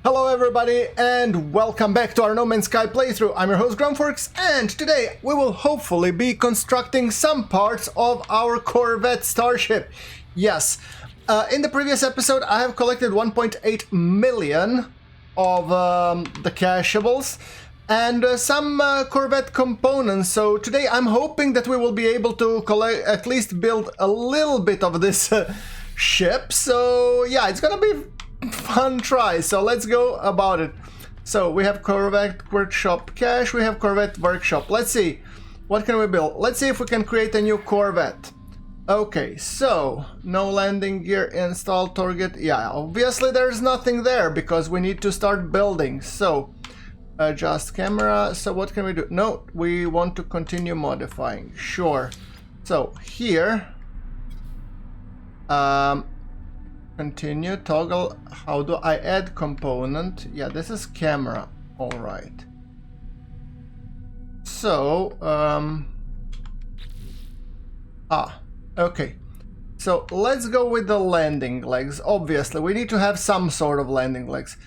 Hello everybody and welcome back to our No Man's Sky playthrough. I'm your host GrunfWorks and today we will hopefully be constructing some parts of our Corvette starship. Yes, in the previous episode I have collected 1.8 million of the cachables and some Corvette components, so today I'm hoping that we will be able to at least build a little bit of this ship. So yeah, it's gonna be fun try, so let's go about it. So we have Corvette workshop cache, we have Corvette workshop. Let's see, what can we build? Let's see if we can create a new Corvette. Okay, so no landing gear installed target. Yeah, obviously there's nothing there because we need to start building. So adjust camera. So what can we do? No, we want to continue modifying. Sure. So here continue, toggle, how do I add component? Yeah, this is camera, all right. So, okay. So let's go with the landing legs. Obviously, we need to have some sort of landing legs.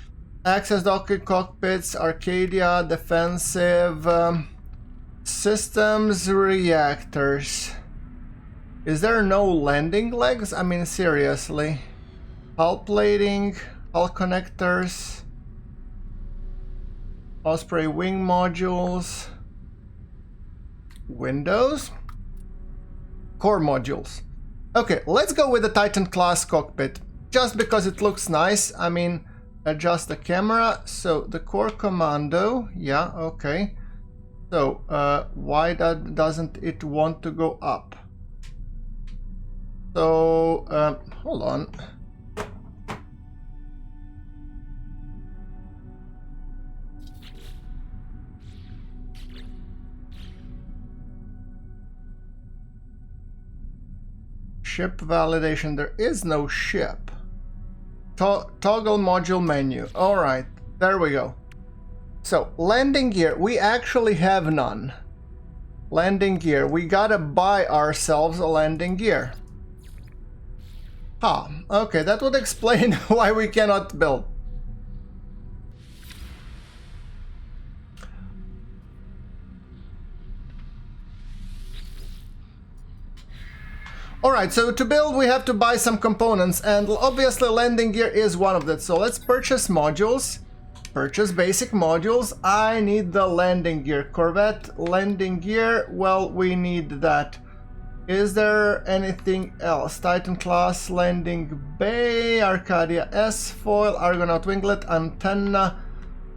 Access docking cockpits, Arcadia, defensive, systems, reactors. Is there no landing legs? I mean, seriously. Hull plating, hull connectors, Osprey wing modules, windows, core modules. Okay, let's go with the Titan class cockpit, just because it looks nice. I mean, adjust the camera, so the core commando, yeah, okay. So, why doesn't it want to go up? So, hold on. Ship validation, there is no ship. Toggle module menu. All right, there we go. So landing gear, we actually have none. Landing gear, we gotta buy ourselves a landing gear. Okay, that would explain why we cannot build. Alright, so to build we have to buy some components, and obviously landing gear is one of them. So let's purchase modules. Purchase basic modules. I need the landing gear. Corvette landing gear, well, we need that. Is there anything else? Titan class landing bay, Arcadia S-foil, Argonaut winglet, antenna.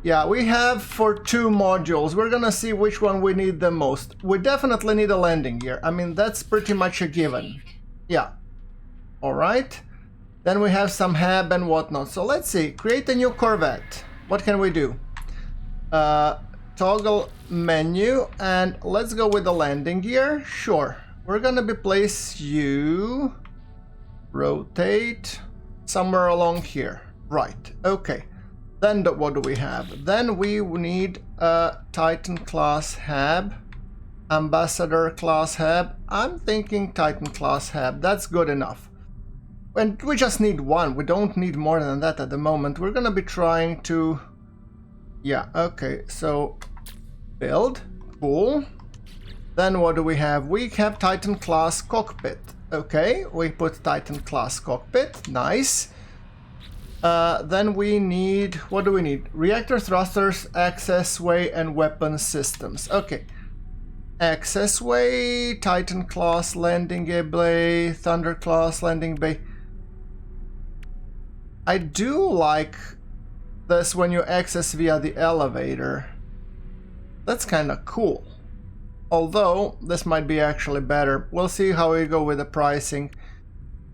Yeah, we have for 2 modules. We're gonna see which one we need the most. We definitely need a landing gear. I mean, that's pretty much a given. Yeah. Alright. Then we have some hab and whatnot. So let's see. Create a new Corvette. What can we do? Toggle menu, and let's go with the landing gear. Sure. We're gonna be place you. Rotate somewhere along here. Right. Okay. Then what do we have? Then we need a Titan class hab, Ambassador class hab. I'm thinking Titan class hab. That's good enough. And we just need one. We don't need more than that at the moment. We're gonna be trying to... Yeah, okay. So build. Cool. Then what do we have? We have Titan class cockpit. Okay, we put Titan class cockpit. Nice. Then we need, what do we need? Reactor thrusters, access way, and weapon systems. Okay. Access way, Titan class landing bay, Thunder class landing bay. I do like this when you access via the elevator. That's kind of cool. Although, this might be actually better. We'll see how we go with the pricing.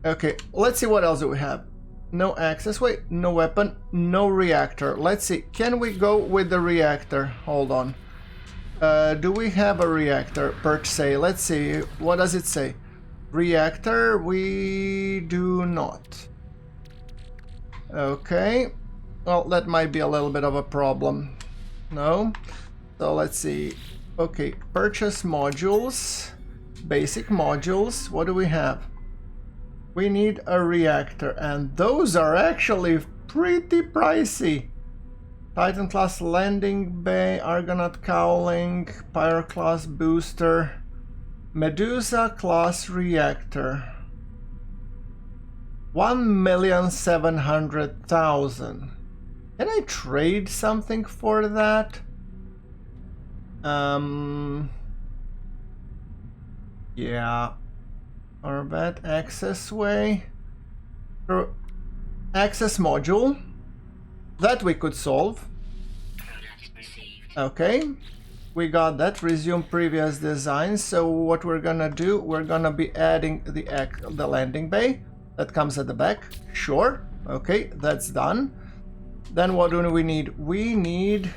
Okay, let's see what else do we have. No access way, no weapon, no reactor. Let's see, can we go with the reactor? Hold on. Do we have a reactor per se? Let's see, what does it say? Reactor, we do not. Okay, well, that might be a little bit of a problem. No? So let's see. Okay, purchase modules, basic modules. What do we have? We need a reactor, and those are actually pretty pricey. Titan class landing bay, Argonaut cowling, Pyro class booster, Medusa class reactor. 1,700,000. Can I trade something for that? Yeah. Corvette access way. Access module. That we could solve. Okay. We got that. Resume previous design. So what we're gonna do, we're gonna be adding the landing bay. That comes at the back. Sure. Okay, that's done. Then what do we need? We need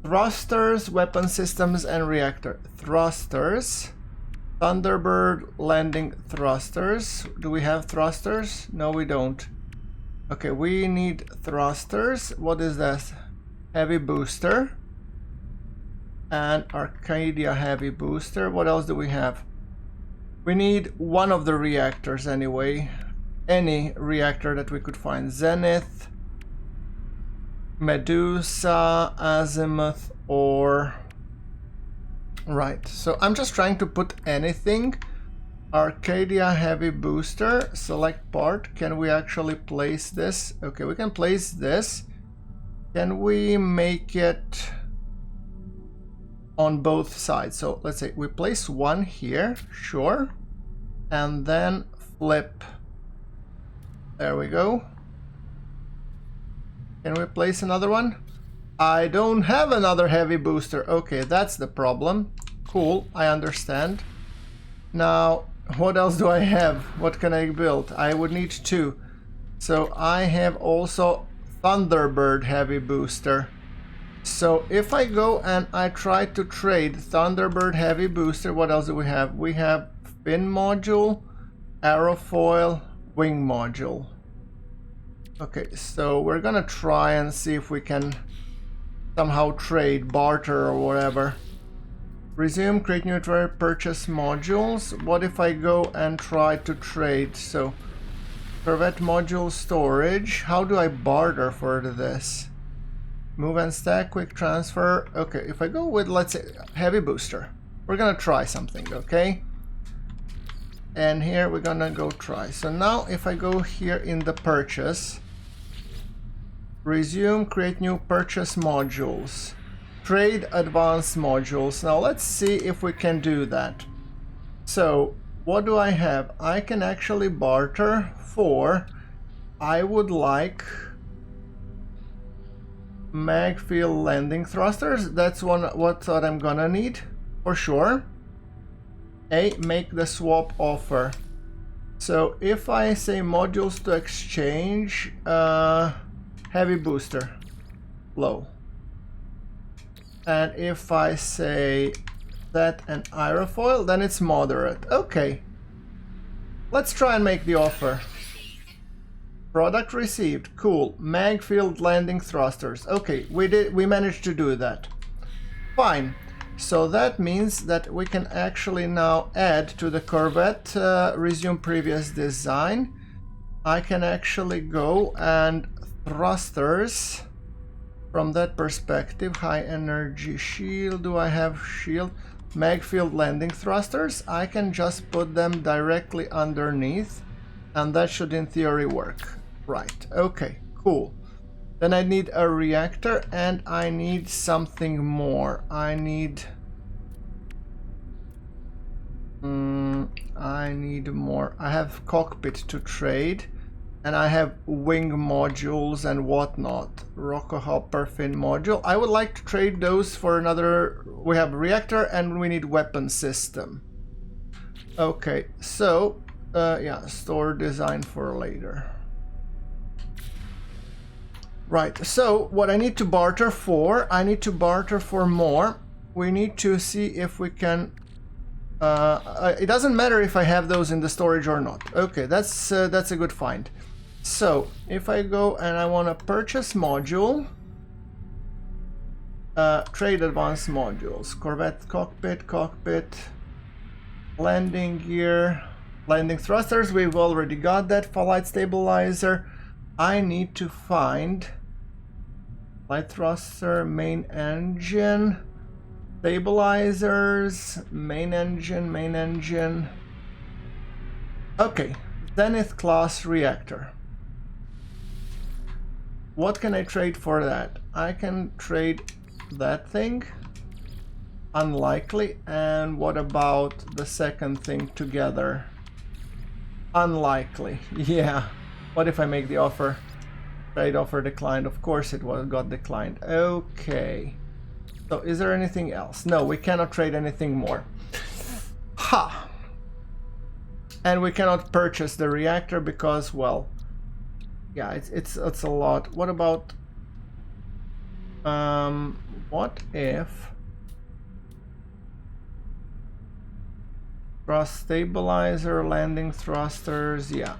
thrusters, weapon systems, and reactor. Thrusters. Thunderbird landing thrusters. Do we have thrusters? No, we don't. Okay, we need thrusters. What is that? Heavy booster. And Arcadia heavy booster. What else do we have? We need one of the reactors anyway. Any reactor that we could find. Zenith, Medusa, Azimuth, or... Right, so I'm just trying to put anything. Arcadia heavy booster, select part. Can we actually place this? Okay, we can place this. Can we make it on both sides? So let's say we place one here, sure. And then flip. There we go. Can we place another one? I don't have another heavy booster. Okay, that's the problem. Cool, I understand. Now, what else do I have? What can I build? I would need two. So I have also Thunderbird heavy booster. So if I go and I try to trade Thunderbird heavy booster, what else do we have? We have fin module, aerofoil, wing module. Okay, so we're gonna try and see if we can somehow trade, barter or whatever. Resume, create new trade, purchase modules. What if I go and try to trade? So Corvette module storage. How do I barter for this? Move and stack, quick transfer. Okay, if I go with, let's say, heavy booster. We're gonna try something, okay? And here we're gonna go try. So now if I go here in the purchase, resume, create new purchase modules, trade advanced modules. Now let's see if we can do that. So what do I have? I can actually barter for, I would like mag field landing thrusters. That's what I'm gonna need for sure. Make the swap offer. So if I say modules to exchange, heavy booster, low. And if I say that an aerofoil, then it's moderate. Okay. Let's try and make the offer. Product received. Cool. Mag field landing thrusters. Okay, we managed to do that. Fine. So that means that we can actually now add to the Corvette, resume previous design. I can actually go and thrusters from that perspective. High energy shield. Do I have shield? Mag field landing thrusters. I can just put them directly underneath and that should in theory work. Right. Okay, cool. Then I need a reactor and I need something more. I need more. I have cockpit to trade and I have wing modules and whatnot. Rocker hopper fin module. I would like to trade those for another. We have reactor and we need weapon system. Okay, so yeah, store design for later. Right, so what I need to barter for, I need to barter for more. We need to see if we can, it doesn't matter if I have those in the storage or not. Okay, that's a good find. So if I go and I want to purchase module, trade advanced modules, Corvette cockpit, landing gear, landing thrusters, we've already got that, flight stabilizer. I need to find Light thruster, main engine, stabilizers, main engine. Okay, Zenith class reactor. What can I trade for that? I can trade that thing. Unlikely. And what about the second thing together? Unlikely. Yeah. What if I make the offer? Trade offer declined. Of course it got declined. Okay. So is there anything else? No, we cannot trade anything more. Ha! And we cannot purchase the reactor because, well, yeah, it's a lot. What about what if thrust stabilizer, landing thrusters? Yeah.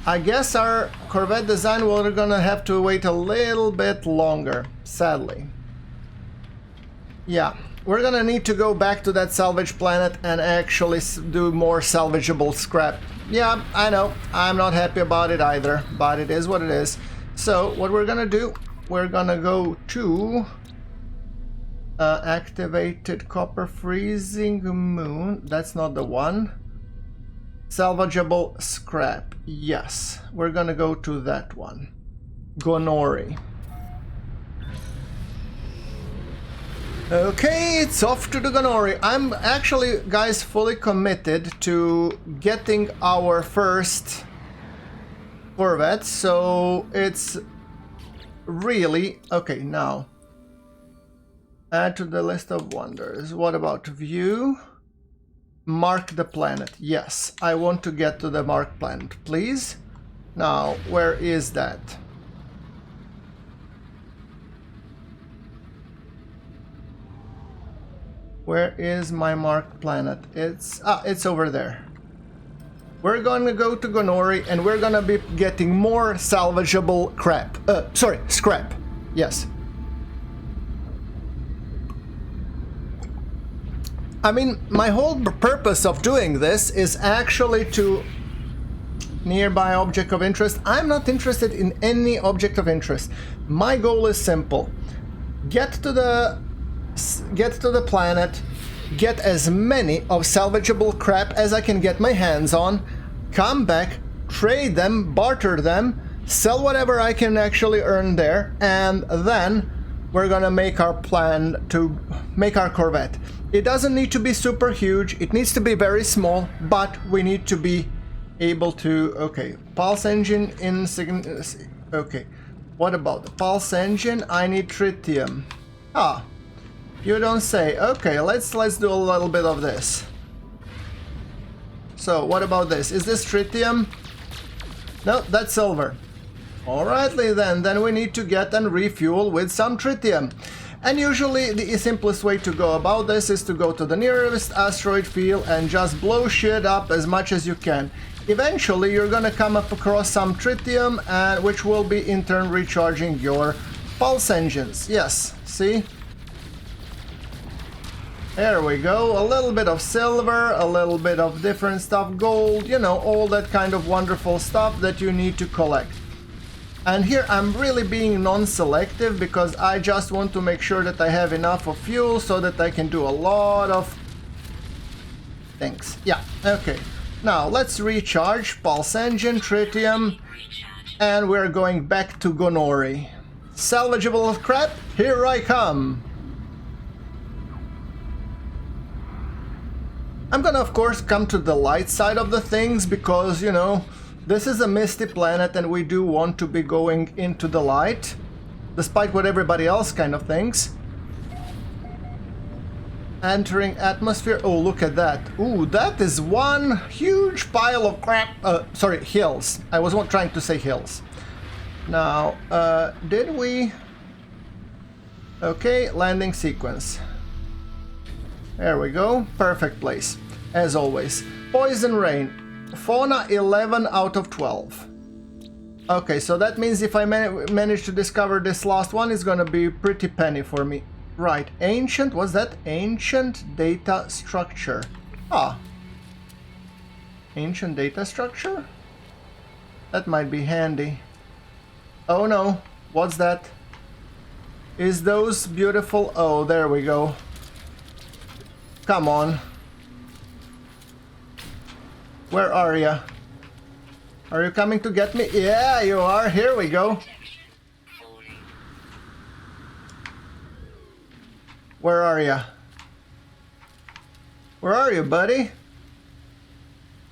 I guess our Corvette design, we're gonna have to wait a little bit longer, sadly. Yeah, we're gonna need to go back to that salvage planet and actually do more salvageable scrap. Yeah, I know, I'm not happy about it either, but it is what it is. So, what we're gonna do, we're gonna go to activated copper freezing moon. That's not the one. Salvageable scrap. Yes, we're gonna go to that one. Gonori. Okay, it's off to the Gonori. I'm actually, guys, fully committed to getting our first Corvette, so it's really... Okay, now. Add to the list of wonders. What about view? Mark the planet. Yes, I want to get to the marked planet, please. Now, where is that? Where is my marked planet? It's over there. We're gonna go to Gonori and we're gonna be getting more salvageable crap. Scrap. Yes. I mean, my whole purpose of doing this is actually to nearby object of interest. I'm not interested in any object of interest. My goal is simple. Get to the planet, get as many of salvageable crap as I can get my hands on, come back, trade them, barter them, sell whatever I can actually earn there, and then we're gonna make our plan to make our Corvette. It doesn't need to be super huge, it needs to be very small, but we need to be able to... Okay, pulse engine in... Okay, what about the pulse engine? I need tritium. Ah, you don't say. Okay, let's do a little bit of this. So, what about this? Is this tritium? No, that's silver. Alrightly then we need to get and refuel with some tritium. And usually the simplest way to go about this is to go to the nearest asteroid field and just blow shit up as much as you can. Eventually you're gonna come up across some tritium, which will be in turn recharging your pulse engines. Yes, see? There we go, a little bit of silver, a little bit of different stuff, gold, you know, all that kind of wonderful stuff that you need to collect. And here I'm really being non-selective because I just want to make sure that I have enough of fuel so that I can do a lot of things. Yeah, okay. Now let's recharge pulse engine, tritium, and we're going back to Gonori. Salvageable crap, here I come. I'm gonna of course come to the light side of the things because, you know, this is a misty planet and we do want to be going into the light, despite what everybody else kind of thinks. Entering atmosphere. Oh, look at that. Ooh, that is one huge pile of crap. Sorry, hills. I was not trying to say hills. Now, did we... Okay, landing sequence. There we go. Perfect place, as always. Poison rain. Fauna 11 out of 12. Okay, so that means if I manage to discover this last one, it's gonna be pretty penny for me. Right, ancient, what's that? Ancient data structure. Ah. Ancient data structure? That might be handy. Oh no. What's that? Is those beautiful? Oh, there we go. Come on. Where are you? Are you coming to get me? Yeah, you are. Here we go. Where are you? Where are you, buddy?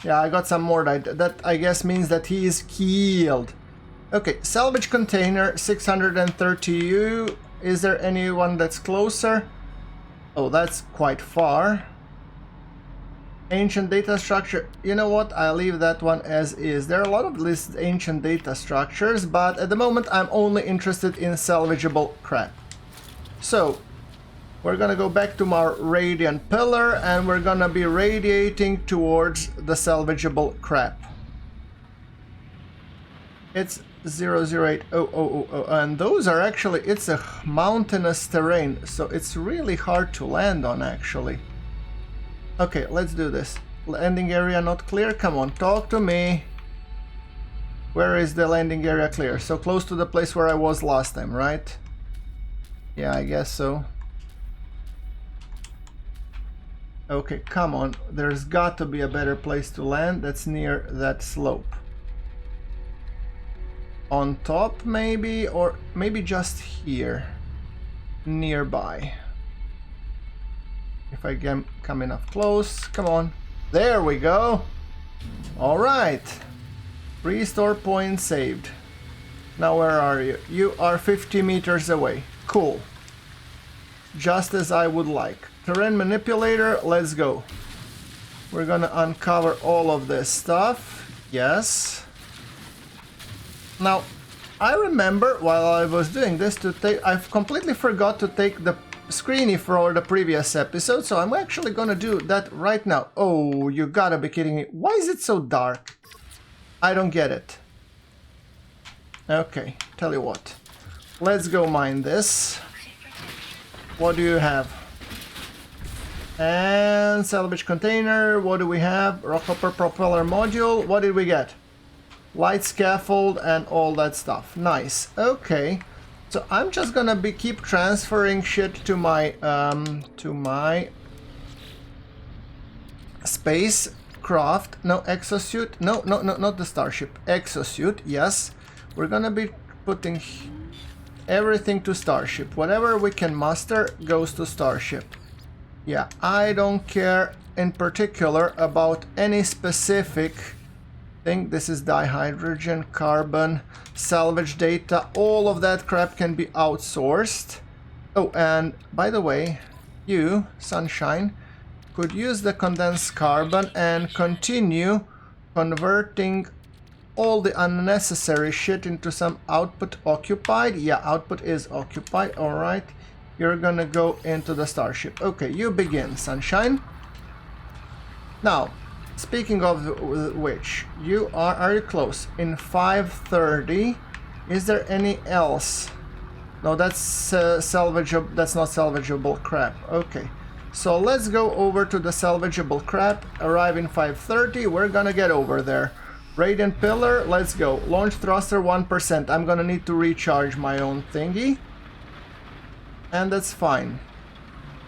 Yeah, I got some more. That I guess means that he is killed. Okay, salvage container, 630U. Is there anyone that's closer? Oh, that's quite far. Ancient data structure. You know what? I'll leave that one as is. There are a lot of listed ancient data structures, but at the moment I'm only interested in salvageable crap. So, we're gonna go back to our radiant pillar and we're gonna be radiating towards the salvageable crap. It's 008000, and those are actually, it's a mountainous terrain, so it's really hard to land on actually. Okay, let's do this. Landing area not clear? Come on, talk to me. Where is the landing area clear? So close to the place where I was last time, right? Yeah, I guess so. Okay, come on. There's got to be a better place to land that's near that slope. On top maybe, or maybe just here. Nearby. If I can come enough close, come on. There we go. All right. Restore point saved. Now where are you? You are 50 meters away. Cool. Just as I would like. Terrain manipulator, let's go. We're gonna uncover all of this stuff. Yes. Now, I remember while I was doing this to take, I've completely forgot to take the screeny for the previous episode, so I'm actually gonna do that right now. Oh, you gotta be kidding me. Why is it so dark? I don't get it. Okay, tell you what. Let's go mine this. What do you have? And salvage container, what do we have? Rockhopper propeller module, what did we get? Light scaffold and all that stuff. Nice. Okay. So I'm just gonna keep transferring shit to my spacecraft. No, exosuit. No, not the starship. Exosuit. Yes. We're gonna be putting everything to starship. Whatever we can muster goes to starship. Yeah, I don't care in particular about any specific thing. This is dihydrogen, carbon, salvage data, all of that crap can be outsourced. Oh, and by the way, you, Sunshine, could use the condensed carbon and continue converting all the unnecessary shit into some output occupied. Yeah, output is occupied, alright. You're gonna go into the starship. Okay, you begin, Sunshine. Now, speaking of which, you are you close? In 530, is there any else? No, that's salvageable, that's not salvageable crap. Okay, so let's go over to the salvageable crap, arrive in 530, we're gonna get over there. Radiant pillar, let's go. Launch thruster 1%, I'm gonna need to recharge my own thingy. And that's fine.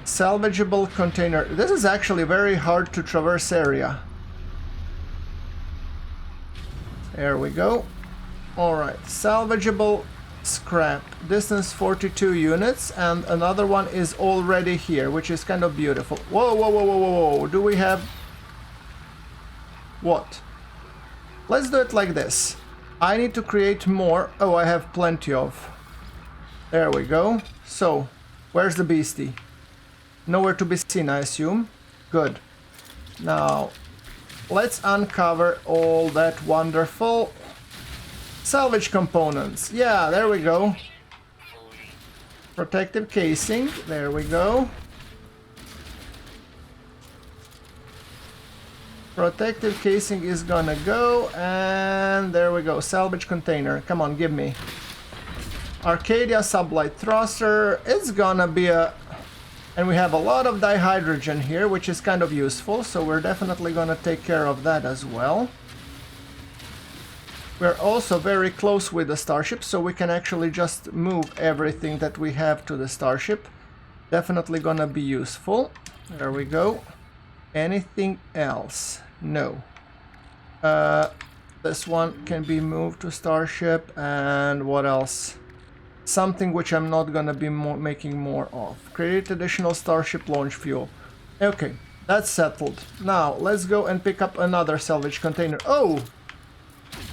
Salvageable container. This is actually very hard to traverse area. There we go. Alright, salvageable scrap. Distance 42 units, and another one is already here, which is kind of beautiful. Whoa, whoa, whoa, whoa, whoa, whoa. Do we have... What? Let's do it like this. I need to create more. Oh, I have plenty of. There we go. So, where's the beastie? Nowhere to be seen, I assume. Good. Now, let's uncover all that wonderful salvage components. Yeah, there we go. Protective casing. There we go. Protective casing is gonna go, and there we go. Salvage container. Come on, give me. Arcadia sublight thruster. It's gonna be a... And we have a lot of dihydrogen here, which is kind of useful, so we're definitely gonna take care of that as well. We're also very close with the starship, so we can actually just move everything that we have to the starship. Definitely gonna be useful. There we go. Anything else? No. This one can be moved to starship, and what else? Something which I'm not gonna be making more of. Create additional starship launch fuel. Okay, that's settled. Now, let's go and pick up another salvage container. Oh!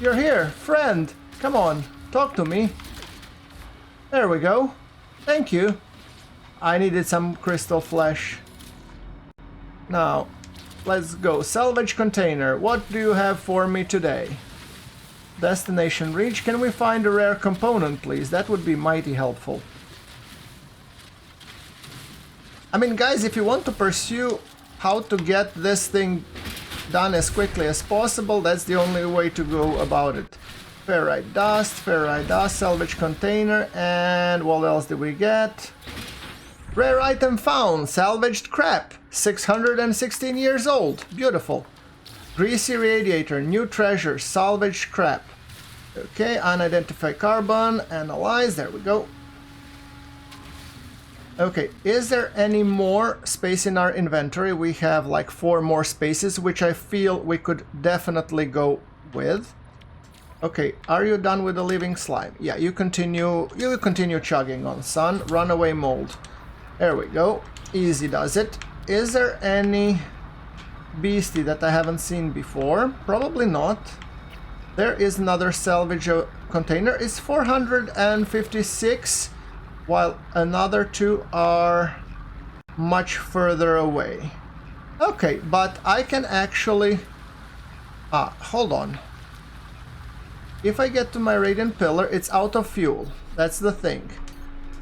You're here, friend! Come on, talk to me. There we go. Thank you. I needed some crystal flesh. Now, let's go. Salvage container. What do you have for me today? Destination reach. Can we find a rare component, please? That would be mighty helpful. I mean, guys, if you want to pursue how to get this thing done as quickly as possible, that's the only way to go about it. Ferrite dust, salvage container, and what else did we get? Rare item found, salvaged crap, 616 years old, beautiful. Greasy radiator, new treasure, salvaged crap. Okay, unidentified carbon, analyze, there we go. Okay, is there any more space in our inventory? We have like 4 more spaces, which I feel we could definitely go with. Okay, are you done with the living slime? Yeah, you continue chugging on, son. Runaway mold. There we go. Easy does it. Is there any beastie that I haven't seen before? Probably not. There is another salvage container. It's 456, while another 2 are much further away. Okay, but I can actually... hold on. If I get to my radiant pillar, it's out of fuel. That's the thing.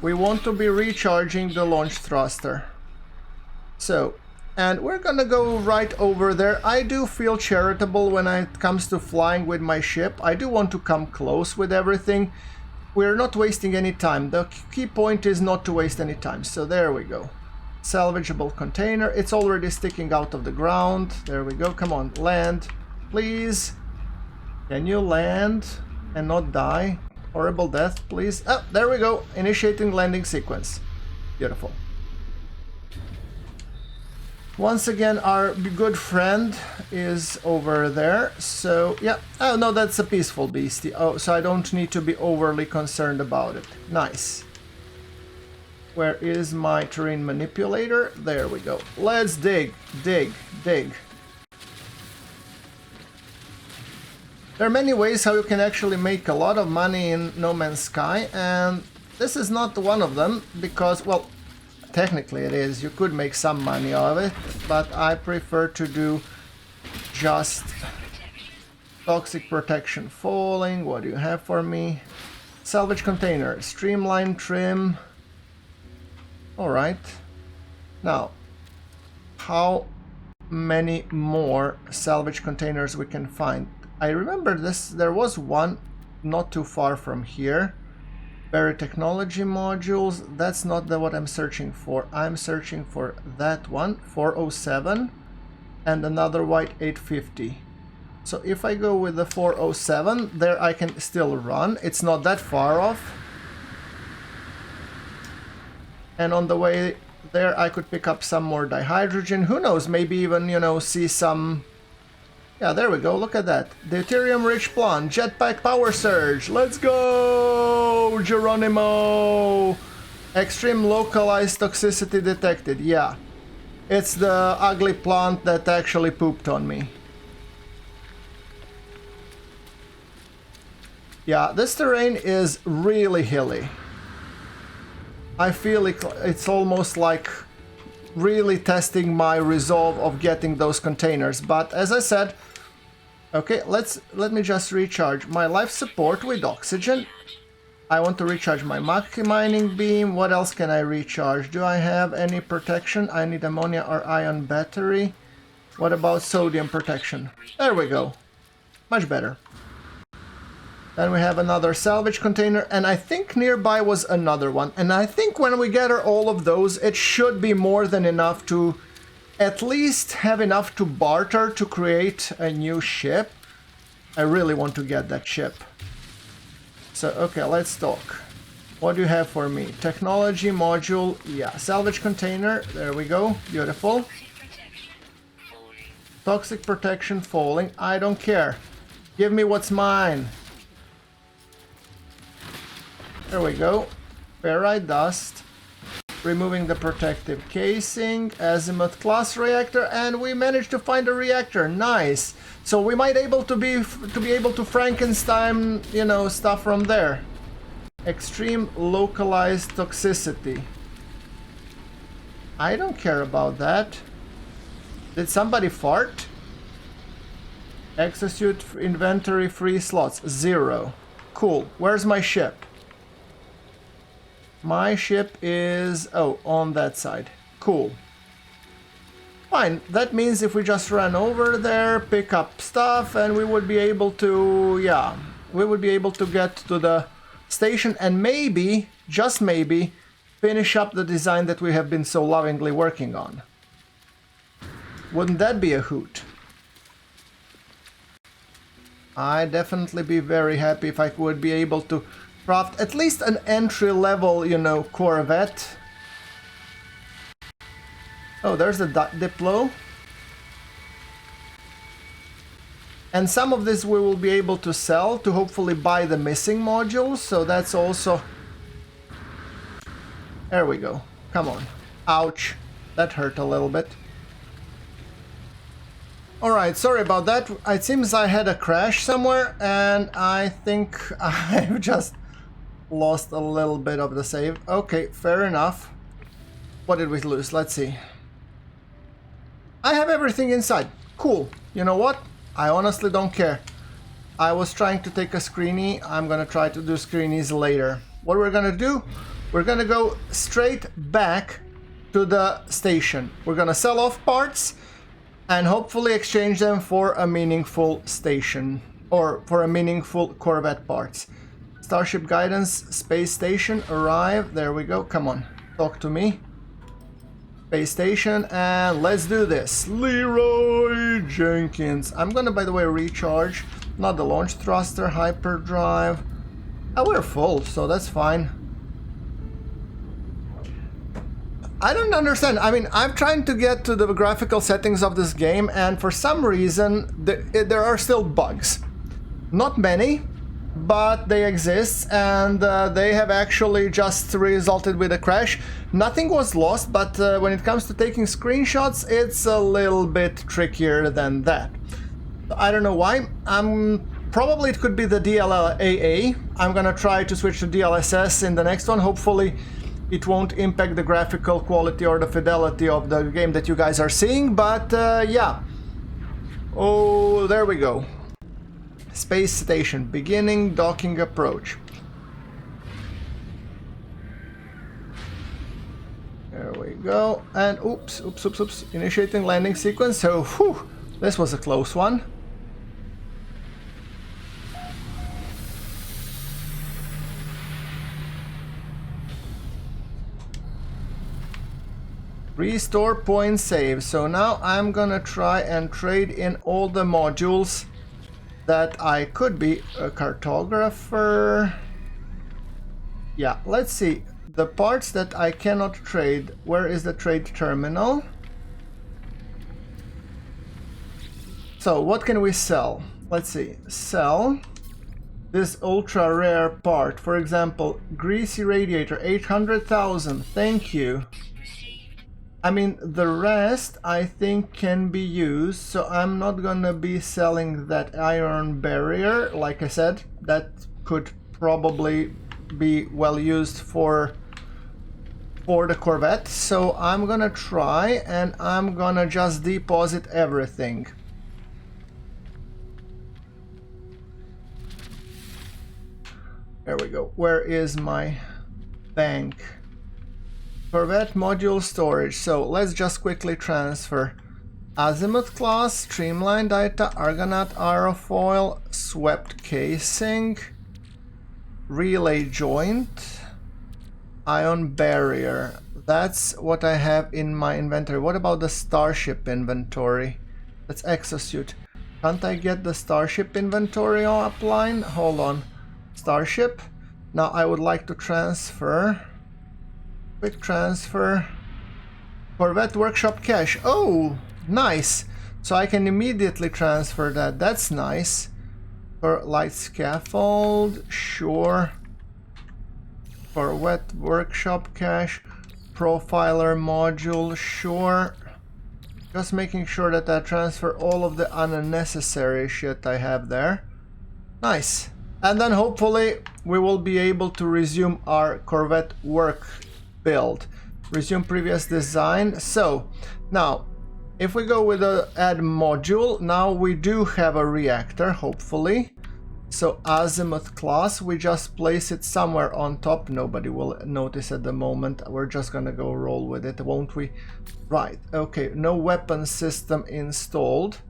We want to be recharging the launch thruster. So, and we're gonna go right over there. I do feel charitable when it comes to flying with my ship. I do want to come close with everything. We're not wasting any time. The key point is not to waste any time. So there we go. Salvageable container. It's already sticking out of the ground. There we go. Come on, land, please. Can you land and not die? Horrible death, please. Oh, there we go. Initiating landing sequence. Beautiful. Once again, our good friend is over there. So, yeah. Oh, no, that's a peaceful beastie. Oh, so I don't need to be overly concerned about it. Nice. Where is my terrain manipulator? There we go. Let's dig, dig, dig. There are many ways how you can actually make a lot of money in No Man's Sky, and this is not one of them because, well, technically it is. You could make some money out of it, but I prefer to do just toxic protection falling. What do you have for me? Salvage container, streamline trim. All right. Now, how many more salvage containers we can find? I remember this, there was one not too far from here. Berry technology modules, that's not what I'm searching for. I'm searching for that one, 407, and another white 850. So if I go with the 407, there I can still run. It's not that far off. And on the way there I could pick up some more dihydrogen. Who knows, maybe even, you know, see some... Yeah, there we go, look at that. Deuterium-rich plant, jetpack power surge. Let's go, Geronimo! Extreme localized toxicity detected, yeah. It's the ugly plant that actually pooped on me. Yeah, this terrain is really hilly. I feel it's almost like really testing my resolve of getting those containers, but as I said, okay, let me just recharge my life support with oxygen. I want to recharge my mining beam. What else can I recharge? Do I have any protection? I need ammonia or ion battery. What about sodium protection? There we go. Much better. Then we have another salvage container, and I think nearby was another one. And I think when we gather all of those, it should be more than enough to at least have enough to barter to create a new ship. I really want to get that ship. So, okay, let's talk. What do you have for me? Technology module, yeah. Salvage container, there we go. Beautiful. Toxic protection falling, I don't care. Give me what's mine. There we go. Ferrite dust. Removing the protective casing. Azimuth class reactor, and we managed to find a reactor. Nice. So we might be able to Frankenstein, you know, stuff from there. Extreme localized toxicity. I don't care about that. Did somebody fart? Execute inventory free slots. 0. Cool. Where's my ship? My ship is... oh, on that side. Cool. Fine. That means if we just ran over there, pick up stuff, and we would be able to... yeah. We would be able to get to the station and maybe, just maybe, finish up the design that we have been so lovingly working on. Wouldn't that be a hoot? I'd definitely be very happy if I would be able to craft at least an entry-level, you know, Corvette. Oh, there's the Diplo. And some of this we will be able to sell to hopefully buy the missing modules, so that's also... there we go. Come on. Ouch. That hurt a little bit. Alright, sorry about that. It seems I had a crash somewhere, and I think I've just lost a little bit of the save. Okay, fair enough. What did we lose? Let's see. I have everything inside. Cool. You know what? I honestly don't care. I was trying to take a screenie. I'm gonna try to do screenies later. What we're gonna do? We're gonna go straight back to the station. We're gonna sell off parts and hopefully exchange them for a meaningful station, or for a meaningful Corvette parts. Starship guidance, space station, arrive. There we go. Come on, talk to me. Space station, and let's do this. Leroy Jenkins. I'm gonna, by the way, recharge. Not the launch thruster, hyperdrive. Oh, we're full, so that's fine. I don't understand. I mean, I'm trying to get to the graphical settings of this game, and for some reason, there are still bugs. Not many, but they exist, and they have actually just resulted with a crash. Nothing was lost, but when it comes to taking screenshots, it's a little bit trickier than that. I don't know why. Probably it could be the DLAA. I'm gonna try to switch to DLSS in the next one. Hopefully it won't impact the graphical quality or the fidelity of the game that you guys are seeing, but yeah. Oh, there we go. Space station, beginning docking approach. There we go, and oops, initiating landing sequence. So, whew, this was a close one. Restore point save. So now I'm gonna try and trade in all the modules that I could be. A cartographer. Yeah, let's see. The parts that I cannot trade. Where is the trade terminal? So what can we sell? Let's see. Sell this ultra rare part. For example, greasy radiator, 800,000. Thank you. I mean, the rest I think can be used, so I'm not gonna be selling that iron barrier. Like I said, that could probably be well used for the Corvette. So I'm gonna try and I'm gonna just deposit everything. There we go. Where is my bank? Corvette module storage. So let's just quickly transfer. Azimuth class, streamlined data, argonaut aerofoil, swept casing, relay joint, ion barrier. That's what I have in my inventory. What about the starship inventory? That's exosuit. Can't I get the starship inventory upline? Hold on. Starship. Now I would like to transfer. Quick transfer. Corvette workshop cache. Oh, nice. So I can immediately transfer that. That's nice. For light scaffold, sure. Corvette workshop cache. Profiler module, sure. Just making sure that I transfer all of the unnecessary shit I have there. Nice. And then hopefully we will be able to resume our Corvette work build. Resume previous design. So now if we go with the add module, now we do have a reactor, hopefully. So azimuth class, we just place it somewhere on top. Nobody will notice at the moment. We're just gonna go roll with it, won't we? Right, okay, no weapon system installed.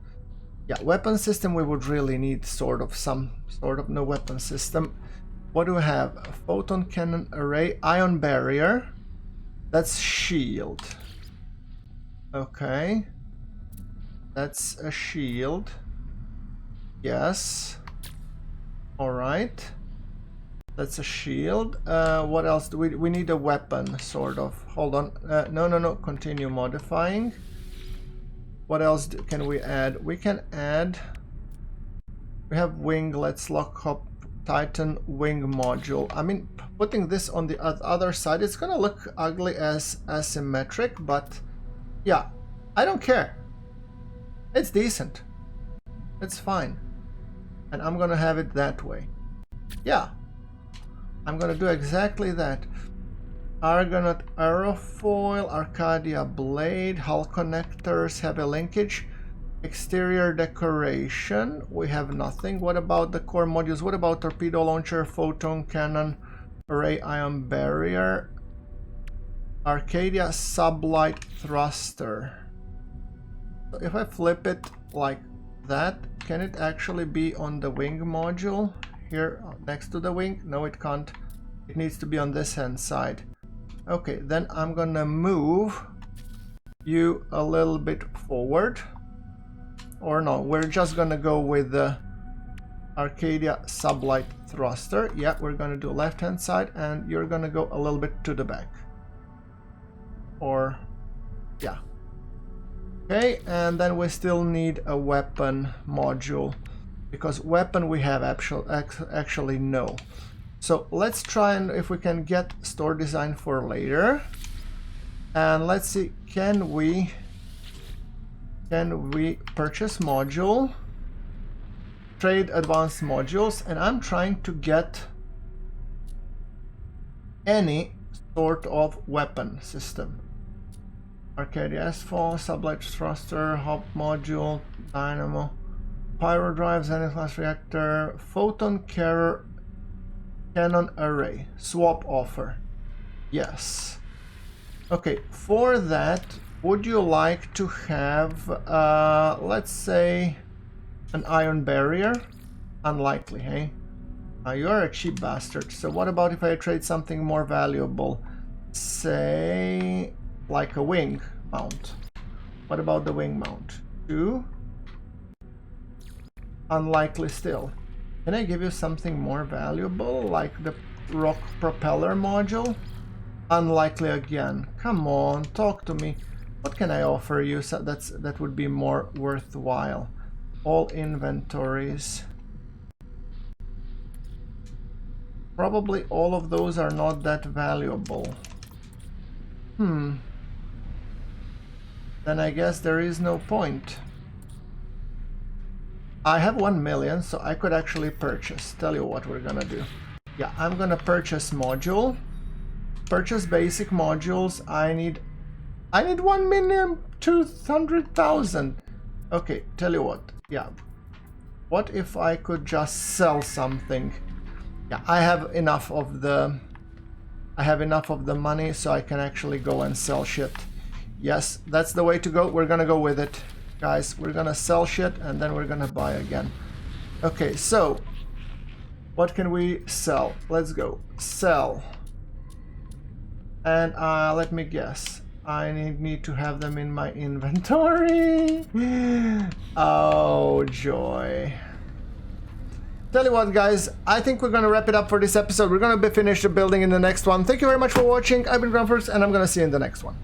Yeah, weapon system we would really need some sort of no weapon system. What do we have? A photon cannon array, ion barrier. That's shield. Okay. That's a shield. Yes. Alright. That's a shield. What else do we need? A weapon, sort of. Hold on. No. Continue modifying. What else can we add? We can add... We have wing. Let's lock up Titan wing module. I mean, putting this on the other side, it's gonna look ugly as asymmetric, but yeah, I don't care. It's decent. It's fine. And I'm gonna have it that way. Yeah. I'm gonna do exactly that. Argonaut aerofoil, Arcadia blade, hull connectors, heavy linkage, exterior decoration. We have nothing. What about the core modules? What about torpedo launcher, photon cannon, array ion barrier, Arcadia sublight thruster? So if I flip it like that, can it actually be on the wing module here next to the wing? No, it can't. It needs to be on this hand side. Okay, then I'm gonna move you a little bit forward. Or no, we're just gonna go with the Arcadia sublight thruster. Yeah, we're gonna do left hand side, and you're gonna go a little bit to the back. Or yeah. Okay, and then we still need a weapon module, because weapon we have actually no. So let's try and if we can get store design for later. And let's see, can we purchase module, trade advanced modules, and I'm trying to get any sort of weapon system. Arcadia asphalt, sublight thruster, hop module, dynamo, pyro drive, zenith class reactor, photon carrier, cannon array, swap offer. Yes. Okay, for that, would you like to have, let's say, an ion barrier? Unlikely, hey? You're a cheap bastard. So what about if I trade something more valuable? Say, like a wing mount. What about the wing mount? 2? Unlikely still. Can I give you something more valuable, like the rock propeller module? Unlikely again. Come on, talk to me. What can I offer you so that would be more worthwhile? All inventories. Probably all of those are not that valuable. Then I guess there is no point. I have 1 million, so I could actually purchase. Tell you what we're gonna do. Yeah, I'm gonna purchase module. Purchase basic modules. I need 1,200,000. Okay, tell you what. Yeah. What if I could just sell something? Yeah, I have enough of the money, so I can actually go and sell shit. Yes, that's the way to go. We're gonna go with it. Guys, we're gonna sell shit and then we're gonna buy again. Okay, so what can we sell? Let's go. Sell. And let me guess. I need to have them in my inventory. Oh, joy. Tell you what, guys, I think we're gonna wrap it up for this episode. We're gonna finish the building in the next one. Thank you very much for watching. I've been GrunfWorks, and I'm gonna see you in the next one.